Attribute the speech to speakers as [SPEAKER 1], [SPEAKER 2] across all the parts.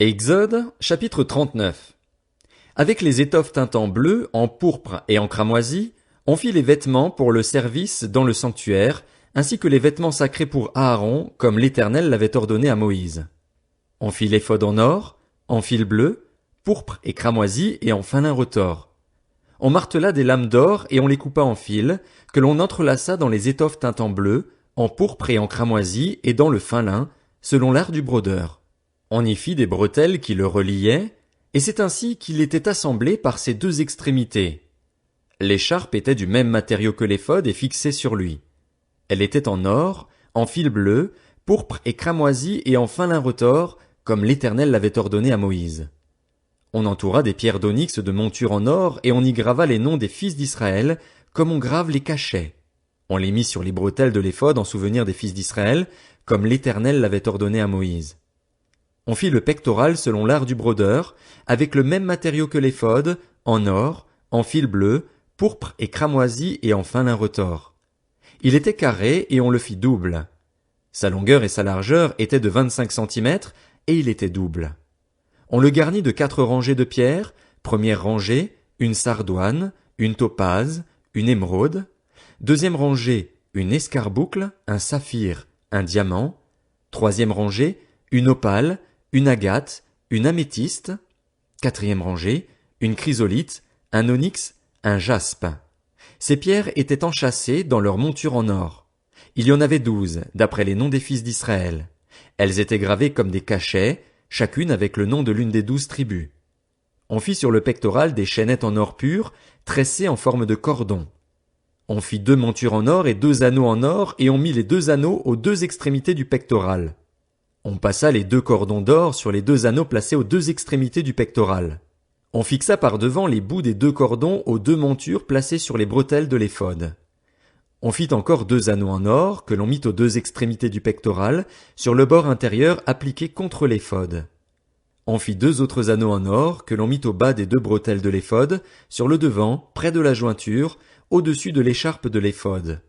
[SPEAKER 1] Exode, chapitre 39. Avec les étoffes teintes en bleu, en pourpre et en cramoisi, on fit les vêtements pour le service dans le sanctuaire, ainsi que les vêtements sacrés pour Aaron, comme l'Éternel l'avait ordonné à Moïse. On fit l'éphod en or, en fil bleu, pourpre et cramoisi et en fin lin retors. On martela des lames d'or et on les coupa en fils, que l'on entrelaça dans les étoffes teintes en bleu, en pourpre et en cramoisi et dans le fin lin, selon l'art du brodeur. On y fit des bretelles qui le reliaient, et c'est ainsi qu'il était assemblé par ses deux extrémités. L'écharpe était du même matériau que l'éphod et fixée sur lui. Elle était en or, en fil bleu, pourpre et cramoisi et en fin lin retors, comme l'Éternel l'avait ordonné à Moïse. On entoura des pierres d'onyx de monture en or et on y grava les noms des fils d'Israël, comme on grave les cachets. On les mit sur les bretelles de l'éphod en souvenir des fils d'Israël, comme l'Éternel l'avait ordonné à Moïse. On fit le pectoral selon l'art du brodeur, avec le même matériau que l'éphod, en or, en fil bleu, pourpre et cramoisi et en fin lin retors. Il était carré et on le fit double. Sa longueur et sa largeur étaient de 25 centimètres et il était double. On le garnit de 4 rangées de pierres, première rangée, une sardoine, une topaze, une émeraude, deuxième rangée, une escarboucle, un saphir, un diamant, troisième rangée, une opale, une agate, une améthyste, quatrième rangée, une chrysolite, un onyx, un jaspe. Ces pierres étaient enchâssées dans leur monture en or. Il y en avait 12, d'après les noms des fils d'Israël. Elles étaient gravées comme des cachets, chacune avec le nom de l'une des 12 tribus. On fit sur le pectoral des chaînettes en or pur, tressées en forme de cordon. On fit 2 montures en or et 2 anneaux en or, et on mit les 2 anneaux aux 2 extrémités du pectoral. On passa les 2 cordons d'or sur les 2 anneaux placés aux 2 extrémités du pectoral. On fixa par devant les bouts des 2 cordons aux 2 montures placées sur les bretelles de l'éphod. On fit encore 2 anneaux en or, que l'on mit aux 2 extrémités du pectoral, sur le bord intérieur appliqué contre l'éphod. On fit 2 autres anneaux en or, que l'on mit au bas des 2 bretelles de l'éphod, sur le devant, près de la jointure, au-dessus de l'écharpe de l'éphod.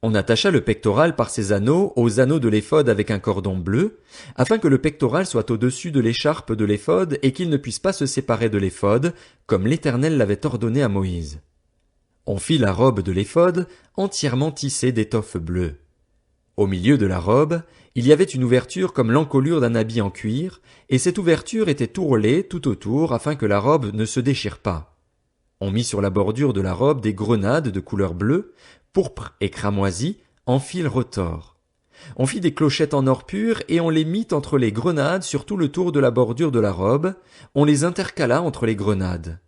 [SPEAKER 1] On attacha le pectoral par ses anneaux aux anneaux de l'éphod avec un cordon bleu, afin que le pectoral soit au-dessus de l'écharpe de l'éphod et qu'il ne puisse pas se séparer de l'éphod, comme l'Éternel l'avait ordonné à Moïse. On fit la robe de l'éphod entièrement tissée d'étoffe bleue. Au milieu de la robe, il y avait une ouverture comme l'encolure d'un habit en cuir, et cette ouverture était ourlée tout autour afin que la robe ne se déchire pas. On mit sur la bordure de la robe des grenades de couleur bleue, pourpre et cramoisi, en fil retors. On fit des clochettes en or pur et on les mit entre les grenades sur tout le tour de la bordure de la robe, on les intercala entre les grenades.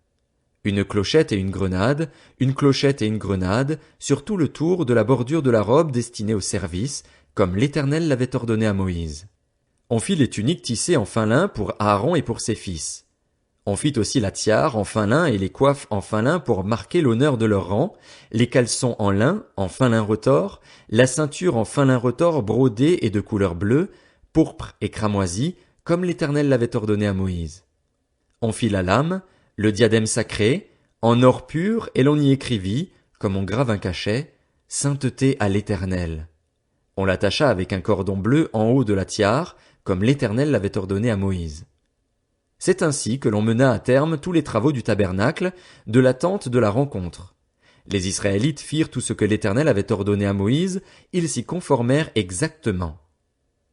[SPEAKER 1] Une clochette et une grenade, une clochette et une grenade, sur tout le tour de la bordure de la robe destinée au service, comme l'Éternel l'avait ordonné à Moïse. On fit les tuniques tissées en fin lin pour Aaron et pour ses fils. On fit aussi la tiare en fin lin et les coiffes en fin lin pour marquer l'honneur de leur rang, les caleçons en fin lin retors, la ceinture en fin lin retors brodée et de couleur bleue, pourpre et cramoisi, comme l'Éternel l'avait ordonné à Moïse. On fit la lame, le diadème sacré, en or pur, et l'on y écrivit, comme on grave un cachet, sainteté à l'Éternel. On l'attacha avec un cordon bleu en haut de la tiare, comme l'Éternel l'avait ordonné à Moïse. C'est ainsi que l'on mena à terme tous les travaux du tabernacle, de la tente de la rencontre. Les Israélites firent tout ce que l'Éternel avait ordonné à Moïse, ils s'y conformèrent exactement.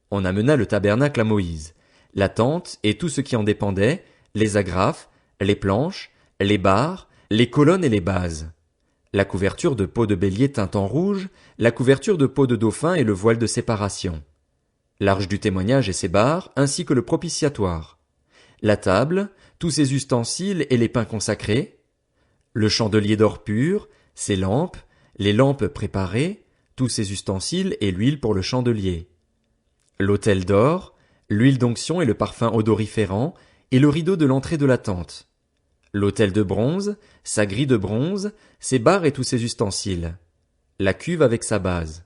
[SPEAKER 1] On amena le tabernacle à Moïse, la tente et tout ce qui en dépendait, les agrafes, les planches, les barres, les colonnes et les bases, la couverture de peau de bélier teinte en rouge, la couverture de peau de dauphin et le voile de séparation, l'arche du témoignage et ses barres, ainsi que le propitiatoire, la table, tous ses ustensiles et les pains consacrés, le chandelier d'or pur, ses lampes, les lampes préparées, tous ses ustensiles et l'huile pour le chandelier, l'autel d'or, l'huile d'onction et le parfum odoriférant, et le rideau de l'entrée de la tente, l'autel de bronze, sa grille de bronze, ses barres et tous ses ustensiles, la cuve avec sa base,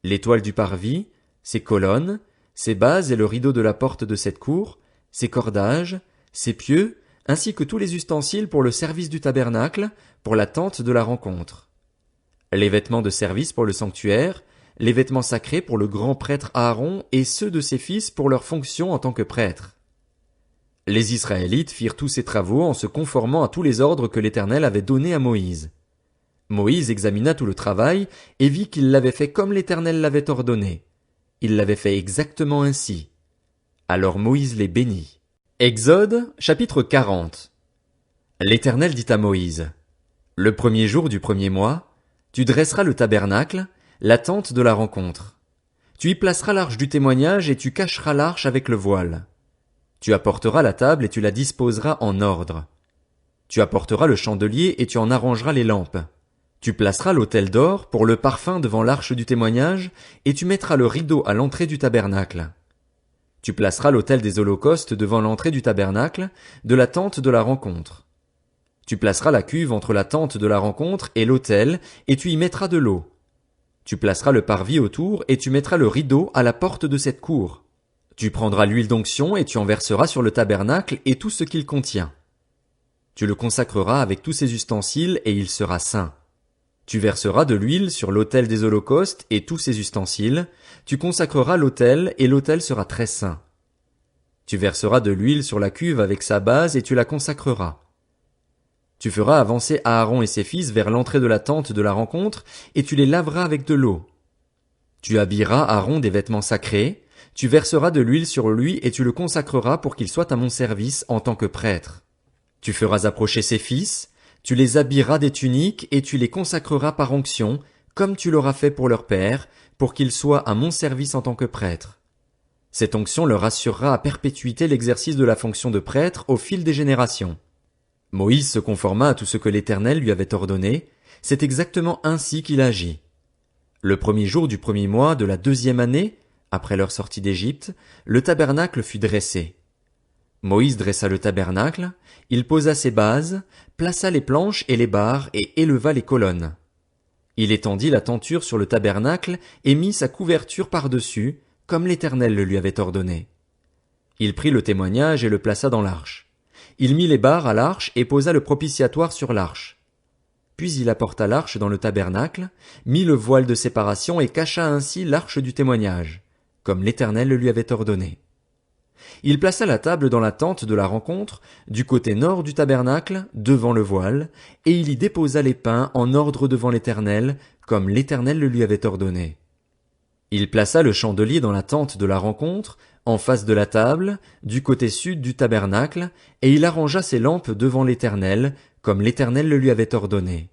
[SPEAKER 1] l'étoile du parvis, ses colonnes, ses bases et le rideau de la porte de cette cour, ses cordages, ses pieux, ainsi que tous les ustensiles pour le service du tabernacle, pour la tente de la rencontre, les vêtements de service pour le sanctuaire, les vêtements sacrés pour le grand prêtre Aaron et ceux de ses fils pour leur fonction en tant que prêtres, Les Israélites firent tous ces travaux en se conformant à tous les ordres que l'Éternel avait donnés à Moïse. Moïse examina tout le travail et vit qu'il l'avait fait comme l'Éternel l'avait ordonné. Il l'avait fait exactement ainsi. Alors Moïse les bénit. Exode, chapitre 40. L'Éternel dit à Moïse: Le premier jour du premier mois, tu dresseras le tabernacle, la tente de la rencontre. Tu y placeras l'arche du témoignage et tu cacheras l'arche avec le voile. Tu apporteras la table et tu la disposeras en ordre. Tu apporteras le chandelier et tu en arrangeras les lampes. Tu placeras l'autel d'or pour le parfum devant l'arche du témoignage et tu mettras le rideau à l'entrée du tabernacle. Tu placeras l'autel des holocaustes devant l'entrée du tabernacle, de la tente de la rencontre. Tu placeras la cuve entre la tente de la rencontre et l'autel et tu y mettras de l'eau. Tu placeras le parvis autour et tu mettras le rideau à la porte de cette cour. Tu prendras l'huile d'onction et tu en verseras sur le tabernacle et tout ce qu'il contient. Tu le consacreras avec tous ses ustensiles et il sera saint. Tu verseras de l'huile sur l'autel des holocaustes et tous ses ustensiles. Tu consacreras l'autel et l'autel sera très saint. Tu verseras de l'huile sur la cuve avec sa base et tu la consacreras. Tu feras avancer Aaron et ses fils vers l'entrée de la tente de la rencontre et tu les laveras avec de l'eau. Tu habilleras Aaron des vêtements sacrés. Tu verseras de l'huile sur lui et tu le consacreras pour qu'il soit à mon service en tant que prêtre. Tu feras approcher ses fils, tu les habilleras des tuniques et tu les consacreras par onction, comme tu l'auras fait pour leur père, pour qu'ils soient à mon service en tant que prêtre. Cette onction leur assurera à perpétuité l'exercice de la fonction de prêtre au fil des générations. Moïse se conforma à tout ce que l'Éternel lui avait ordonné, c'est exactement ainsi qu'il agit. Le premier jour du premier mois de la 2e année, après leur sortie d'Égypte, le tabernacle fut dressé. Moïse dressa le tabernacle, il posa ses bases, plaça les planches et les barres et éleva les colonnes. Il étendit la tenture sur le tabernacle et mit sa couverture par-dessus, comme l'Éternel le lui avait ordonné. Il prit le témoignage et le plaça dans l'arche. Il mit les barres à l'arche et posa le propitiatoire sur l'arche. Puis il apporta l'arche dans le tabernacle, mit le voile de séparation et cacha ainsi l'arche du témoignage, comme l'Éternel le lui avait ordonné. Il plaça la table dans la tente de la rencontre, du côté nord du tabernacle, devant le voile, et il y déposa les pains en ordre devant l'Éternel, comme l'Éternel le lui avait ordonné. Il plaça le chandelier dans la tente de la rencontre, en face de la table, du côté sud du tabernacle, et il arrangea ses lampes devant l'Éternel, comme l'Éternel le lui avait ordonné.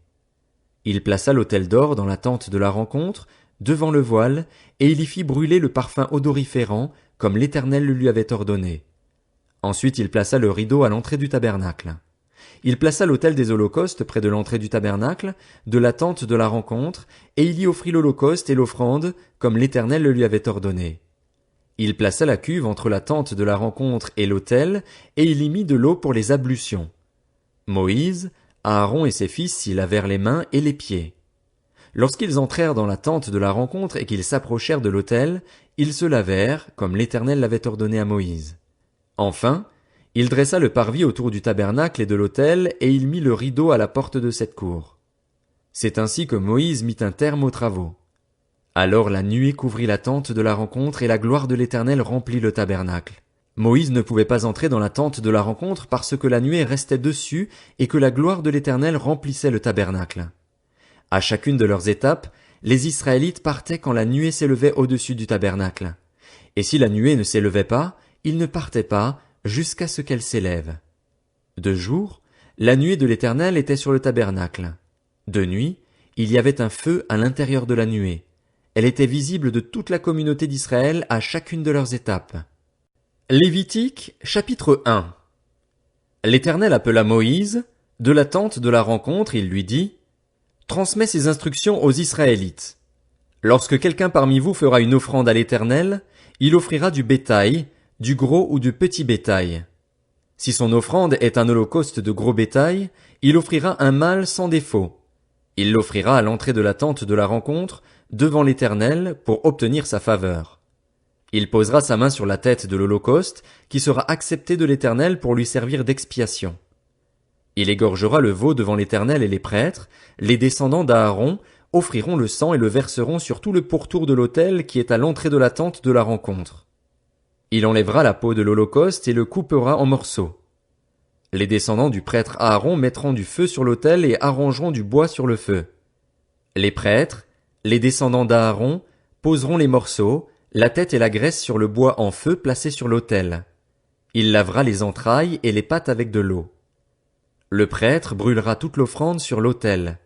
[SPEAKER 1] Il plaça l'autel d'or dans la tente de la rencontre, devant le voile, et il y fit brûler le parfum odoriférant, comme l'Éternel le lui avait ordonné. Ensuite il plaça le rideau à l'entrée du tabernacle. Il plaça l'autel des holocaustes près de l'entrée du tabernacle, de la tente de la rencontre, et il y offrit l'holocauste et l'offrande, comme l'Éternel le lui avait ordonné. Il plaça la cuve entre la tente de la rencontre et l'autel, et il y mit de l'eau pour les ablutions. Moïse, Aaron et ses fils s'y lavèrent les mains et les pieds. Lorsqu'ils entrèrent dans la tente de la rencontre et qu'ils s'approchèrent de l'autel, ils se lavèrent, comme l'Éternel l'avait ordonné à Moïse. Enfin, il dressa le parvis autour du tabernacle et de l'autel, et il mit le rideau à la porte de cette cour. C'est ainsi que Moïse mit un terme aux travaux. Alors la nuée couvrit la tente de la rencontre et la gloire de l'Éternel remplit le tabernacle. Moïse ne pouvait pas entrer dans la tente de la rencontre parce que la nuée restait dessus et que la gloire de l'Éternel remplissait le tabernacle. À chacune de leurs étapes, les Israélites partaient quand la nuée s'élevait au-dessus du tabernacle. Et si la nuée ne s'élevait pas, ils ne partaient pas jusqu'à ce qu'elle s'élève. De jour, la nuée de l'Éternel était sur le tabernacle. De nuit, il y avait un feu à l'intérieur de la nuée. Elle était visible de toute la communauté d'Israël à chacune de leurs étapes. Lévitique, chapitre 1. L'Éternel appela Moïse. De la tente de la rencontre, il lui dit: Transmets ces instructions aux Israélites. Lorsque quelqu'un parmi vous fera une offrande à l'Éternel, il offrira du bétail, du gros ou du petit bétail. Si son offrande est un holocauste de gros bétail, il offrira un mâle sans défaut. Il l'offrira à l'entrée de la tente de la rencontre, devant l'Éternel, pour obtenir sa faveur. Il posera sa main sur la tête de l'holocauste, qui sera accepté de l'Éternel pour lui servir d'expiation. Il égorgera le veau devant l'Éternel et les prêtres, les descendants d'Aaron, offriront le sang et le verseront sur tout le pourtour de l'autel qui est à l'entrée de la tente de la rencontre. Il enlèvera la peau de l'holocauste et le coupera en morceaux. Les descendants du prêtre Aaron mettront du feu sur l'autel et arrangeront du bois sur le feu. Les prêtres, les descendants d'Aaron, poseront les morceaux, la tête et la graisse sur le bois en feu placé sur l'autel. Il lavera les entrailles et les pattes avec de l'eau. Le prêtre brûlera toute l'offrande sur l'autel.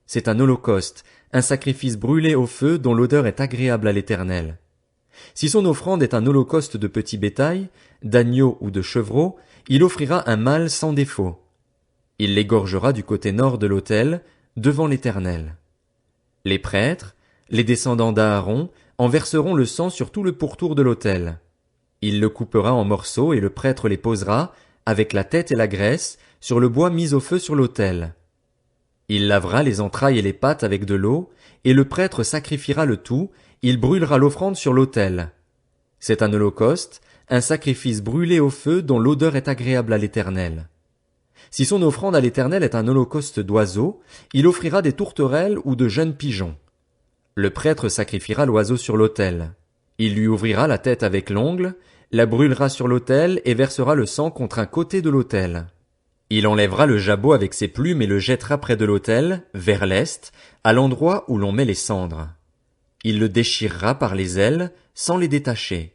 [SPEAKER 1] C'est un holocauste, un sacrifice brûlé au feu dont l'odeur est agréable à l'Éternel. Si son offrande est un holocauste de petit bétail, d'agneau ou de chevreau, il offrira un mâle sans défaut. Il l'égorgera du côté nord de l'autel, devant l'Éternel. Les prêtres, les descendants d'Aaron, en verseront le sang sur tout le pourtour de l'autel. Il le coupera en morceaux et le prêtre les posera, avec la tête et la graisse, sur le bois mis au feu sur l'autel. Il lavera les entrailles et les pattes avec de l'eau, et le prêtre sacrifiera le tout, il brûlera l'offrande sur l'autel. C'est un holocauste, un sacrifice brûlé au feu dont l'odeur est agréable à l'Éternel. Si son offrande à l'Éternel est un holocauste d'oiseaux, il offrira des tourterelles ou de jeunes pigeons. Le prêtre sacrifiera l'oiseau sur l'autel. Il lui ouvrira la tête avec l'ongle, la brûlera sur l'autel et versera le sang contre un côté de l'autel. Il enlèvera le jabot avec ses plumes et le jettera près de l'autel, vers l'est, à l'endroit où l'on met les cendres. Il le déchirera par les ailes, sans les détacher.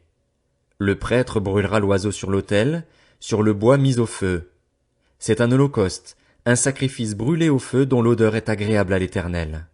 [SPEAKER 1] Le prêtre brûlera l'oiseau sur l'autel, sur le bois mis au feu. C'est un holocauste, un sacrifice brûlé au feu dont l'odeur est agréable à l'Éternel.